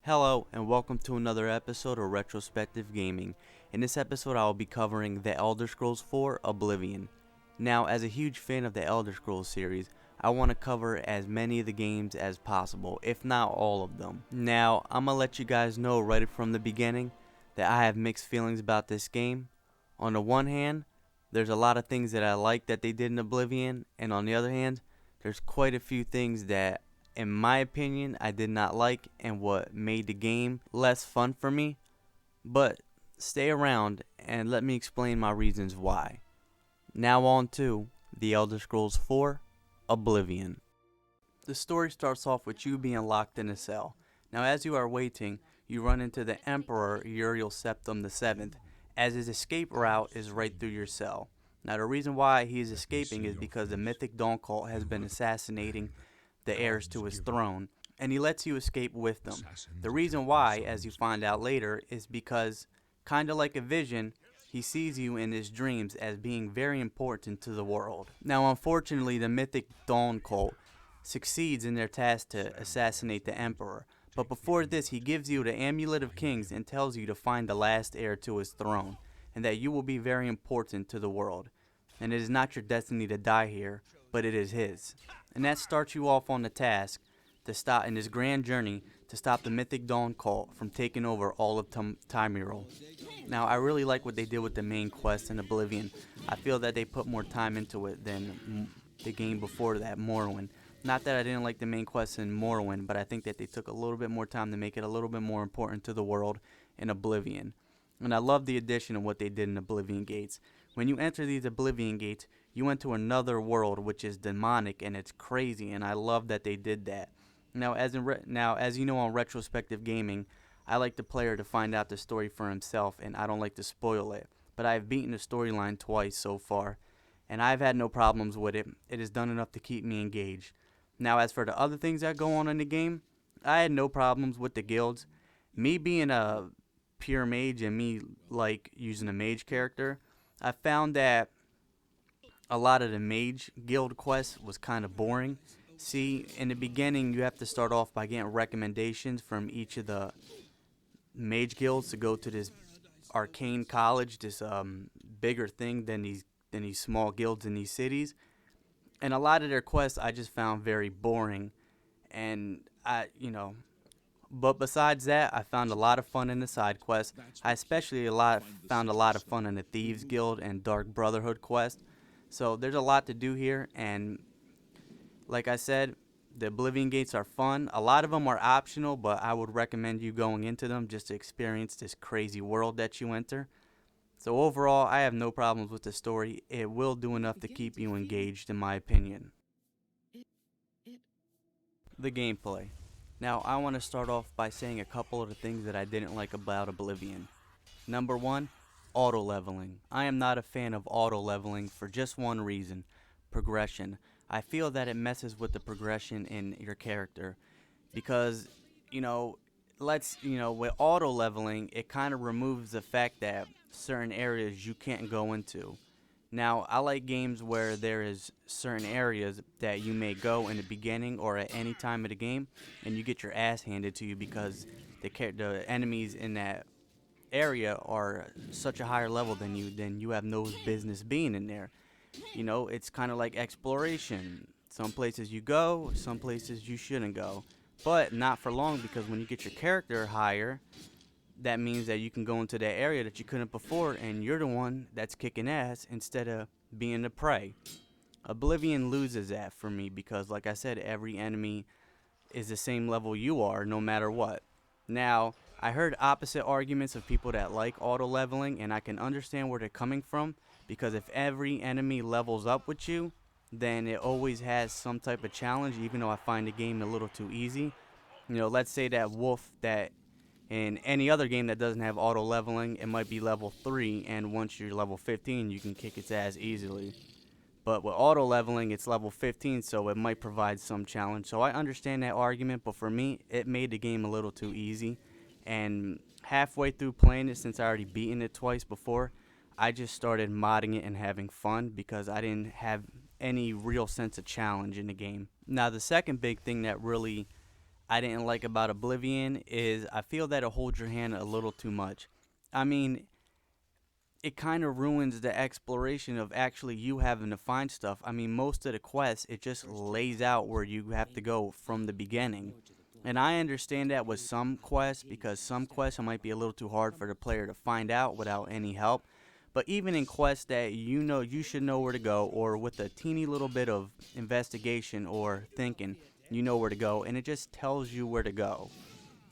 Hello and welcome to another episode of Retrospective Gaming. In this episode I will be covering The Elder Scrolls IV Oblivion. Now, as a huge fan of the Elder Scrolls series, I want to cover as many of the games as possible, if not all of them. Now, I'm going to let you guys know right from the beginning that I have mixed feelings about this game. On the one hand, there's a lot of things that I like that they did in Oblivion, and on the other hand, there's quite a few things that, in my opinion, I did not like and what made the game less fun for me. But stay around and let me explain my reasons why. Now on to The Elder Scrolls IV Oblivion. The story starts off with you being locked in a cell. Now as you are waiting, you run into the Emperor Uriel Septim VII, as his escape route is right through your cell. Now the reason why he is escaping is because the Mythic Dawn Cult has been assassinating the heirs to his throne, and he lets you escape with them. The reason why, as you find out later, is because, kinda like a vision, he sees you in his dreams as being very important to the world. Now unfortunately, the Mythic Dawn Cult succeeds in their task to assassinate the Emperor, but before this he gives you the Amulet of Kings and tells you to find the last heir to his throne, and that you will be very important to the world, and it is not your destiny to die here, but it is his. And that starts you off on the task to stop in this grand journey to stop the Mythic Dawn Cult from taking over all of Tymuril. Now I really like what they did with the main quest in Oblivion. I feel that they put more time into it than the game before that, Morrowind. Not that I didn't like the main quest in Morrowind, but I think that they took a little bit more time to make it a little bit more important to the world in Oblivion. And I love the addition of what they did in Oblivion Gates. When you enter these Oblivion Gates, you enter another world which is demonic and it's crazy, and I love that they did that. Now, as you know, on Retrospective Gaming, I like the player to find out the story for himself, and I don't like to spoil it. But I've beaten the storyline twice so far, and I've had no problems with it. It has done enough to keep me engaged. Now, as for the other things that go on in the game, I had no problems with the guilds. Me being a pure mage and me like using a mage character, I found that a lot of the mage guild quests was kind of boring. See, in the beginning you have to start off by getting recommendations from each of the mage guilds to go to this arcane college, this bigger thing than these small guilds in these cities. And a lot of their quests I just found very boring, and but besides that, I found a lot of fun in the side quests. I especially found a lot of fun in the Thieves Guild and Dark Brotherhood quest. So there's a lot to do here, and like I said, the Oblivion Gates are fun. A lot of them are optional, but I would recommend you going into them just to experience this crazy world that you enter. So overall, I have no problems with the story. It will do enough to keep you engaged, in my opinion. The gameplay. Now, I want to start off by saying a couple of the things that I didn't like about Oblivion. Number one, auto leveling. I am not a fan of auto leveling for just one reason: progression. I feel that it messes with the progression in your character because, with auto leveling, it kind of removes the fact that certain areas you can't go into. Now, I like games where there is certain areas that you may go in the beginning or at any time of the game, and you get your ass handed to you because the enemies in that area are such a higher level than you have no business being in there. It's kind of like exploration. Some places you go, some places you shouldn't go, but not for long, because when you get your character higher, that means that you can go into that area that you couldn't before, and you're the one that's kicking ass instead of being the prey. Oblivion loses that for me because, like I said, every enemy is the same level you are, no matter what. Now, I heard opposite arguments of people that like auto leveling, and I can understand where they're coming from, because if every enemy levels up with you, then it always has some type of challenge, even though I find the game a little too easy. Let's say that wolf that in any other game that doesn't have auto leveling, it might be level 3, and once you're level 15, you can kick its ass easily. But with auto leveling, it's level 15, so it might provide some challenge. So I understand that argument, but for me, it made the game a little too easy. And halfway through playing it, since I already beaten it twice before, I just started modding it and having fun because I didn't have any real sense of challenge in the game. Now, the second big thing that really I didn't like about Oblivion is I feel that it holds your hand a little too much. I mean, it kind of ruins the exploration of actually you having to find stuff. I mean, most of the quests, it just lays out where you have to go from the beginning. And I understand that with some quests, because some quests might be a little too hard for the player to find out without any help. But even in quests that you know you should know where to go, or with a teeny little bit of investigation or thinking, you know where to go, and it just tells you where to go.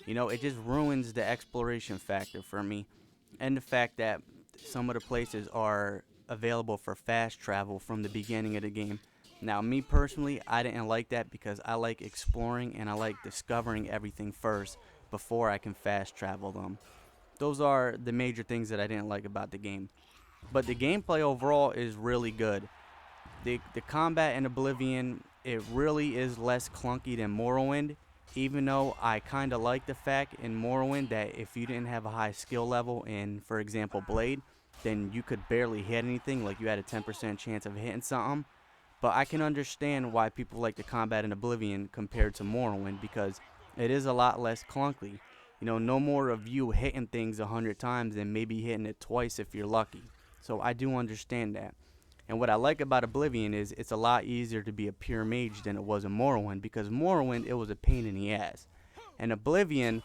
You know, it just ruins the exploration factor for me. And the fact that some of the places are available for fast travel from the beginning of the game. Now, me personally, I didn't like that because I like exploring and I like discovering everything first before I can fast travel them. Those are the major things that I didn't like about the game. But the gameplay overall is really good. The combat in Oblivion, it really is less clunky than Morrowind, even though I kind of like the fact in Morrowind that if you didn't have a high skill level in, for example, Blade, then you could barely hit anything, like you had a 10% chance of hitting something. But I can understand why people like the combat in Oblivion compared to Morrowind, because it is a lot less clunky. You know, no more of you hitting things 100 times and maybe hitting it twice if you're lucky. So I do understand that. And what I like about Oblivion is it's a lot easier to be a pure mage than it was in Morrowind, because Morrowind, it was a pain in the ass. And Oblivion,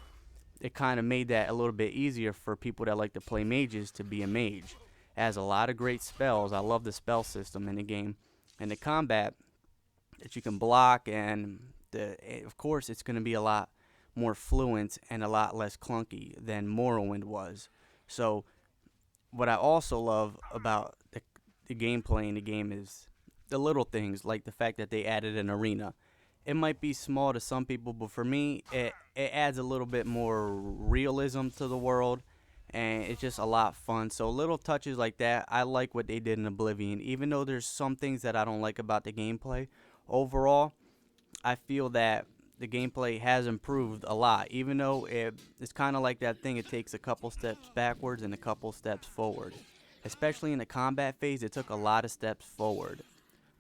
it kind of made that a little bit easier for people that like to play mages to be a mage. It has a lot of great spells. I love the spell system in the game. And the combat that you can block, and of course it's going to be a lot more fluent and a lot less clunky than Morrowind was. So what I also love about the gameplay in the game is the little things, like the fact that they added an arena. It might be small to some people, but for me, it adds a little bit more realism to the world, and it's just a lot fun. So little touches like that, I like what they did in Oblivion. Even though there's some things that I don't like about the gameplay, overall, I feel that the gameplay has improved a lot. Even though it's kind of like that thing, it takes a couple steps backwards and a couple steps forward. Especially in the combat phase, it took a lot of steps forward.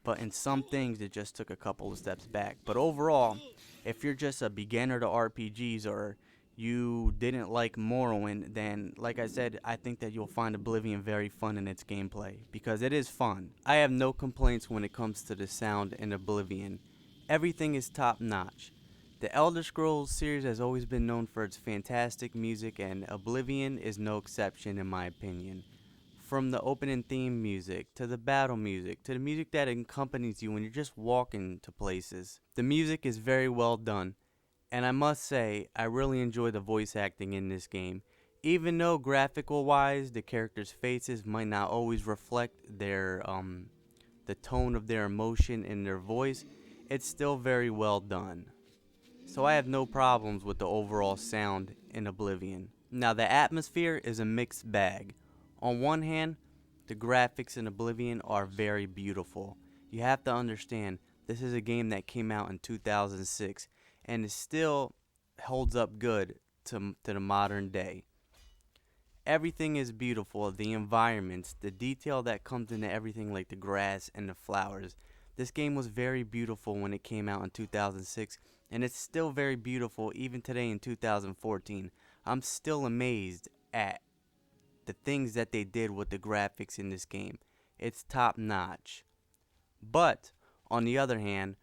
But in some things, it just took a couple of steps back. But overall, if you're just a beginner to RPGs, or you didn't like Morrowind, then like I said, I think that you'll find Oblivion very fun in its gameplay, because it is fun. I have no complaints when it comes to the sound in Oblivion. Everything is top notch. The Elder Scrolls series has always been known for its fantastic music, and Oblivion is no exception in my opinion. From the opening theme music, to the battle music, to the music that accompanies you when you're just walking to places. The music is very well done, and I must say, I really enjoy the voice acting in this game. Even though graphical wise, the characters' faces might not always reflect the tone of their emotion in their voice, it's still very well done. So I have no problems with the overall sound in Oblivion. Now the atmosphere is a mixed bag. On one hand, the graphics in Oblivion are very beautiful. You have to understand, this is a game that came out in 2006 and it still holds up good to the modern day. Everything is beautiful, the environments, the detail that comes into everything, like the grass and the flowers. This game was very beautiful when it came out in 2006, and it's still very beautiful even today in 2014. I'm still amazed at the things that they did with the graphics in this game. It's top notch. But on the other hand,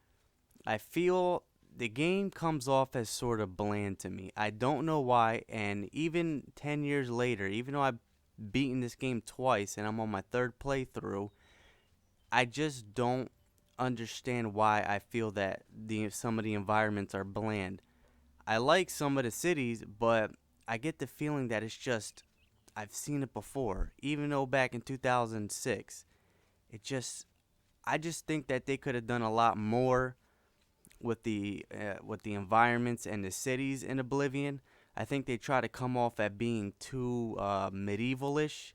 I feel the game comes off as sort of bland to me. I don't know why, and even 10 years later, even though I've beaten this game twice and I'm on my third playthrough, I just don't understand why I feel that some of the environments are bland. I like some of the cities, but I get the feeling that it's just I've seen it before. Even though back in 2006, I just think that they could have done a lot more with the environments and the cities in Oblivion. I think they try to come off at being too medievalish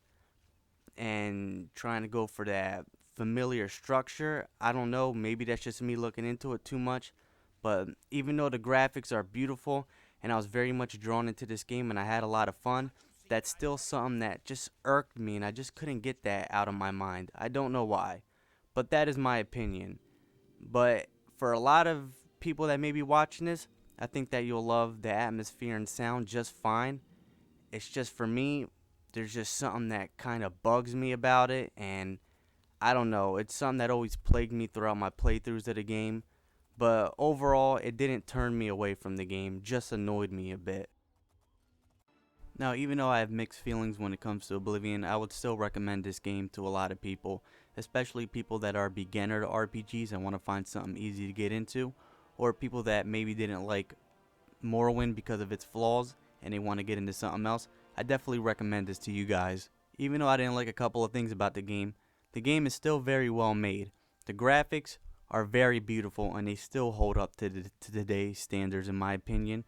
and trying to go for that familiar structure. I don't know, maybe that's just me looking into it too much, but even though the graphics are beautiful and I was very much drawn into this game and I had a lot of fun, that's still something that just irked me and I just couldn't get that out of my mind. I don't know why, but that is my opinion. But for a lot of people that may be watching this, I think that you'll love the atmosphere and sound just fine. It's just for me, there's just something that kind of bugs me about it, and I don't know, it's something that always plagued me throughout my playthroughs of the game. But overall, it didn't turn me away from the game, just annoyed me a bit. Now, even though I have mixed feelings when it comes to Oblivion, I would still recommend this game to a lot of people, especially people that are beginner to RPGs and want to find something easy to get into, or people that maybe didn't like Morrowind because of its flaws and they want to get into something else. I definitely recommend this to you guys. Even though I didn't like a couple of things about the game is still very well made. The graphics are very beautiful and they still hold up to today's standards in my opinion.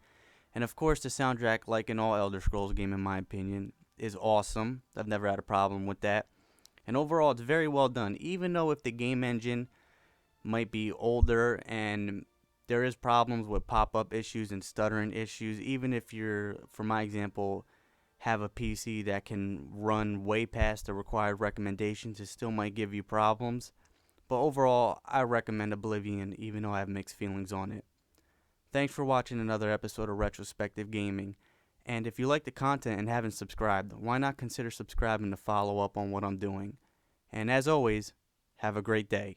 And of course, the soundtrack, like in all Elder Scrolls game in my opinion, is awesome. I've never had a problem with that. And overall, it's very well done. Even though if the game engine might be older and there is problems with pop-up issues and stuttering issues, even if you're, for my example, have a PC that can run way past the required recommendations, it still might give you problems. But overall, I recommend Oblivion even though I have mixed feelings on it. Thanks for watching another episode of Retrospective Gaming. And if you like the content and haven't subscribed, why not consider subscribing to follow up on what I'm doing? And as always, have a great day.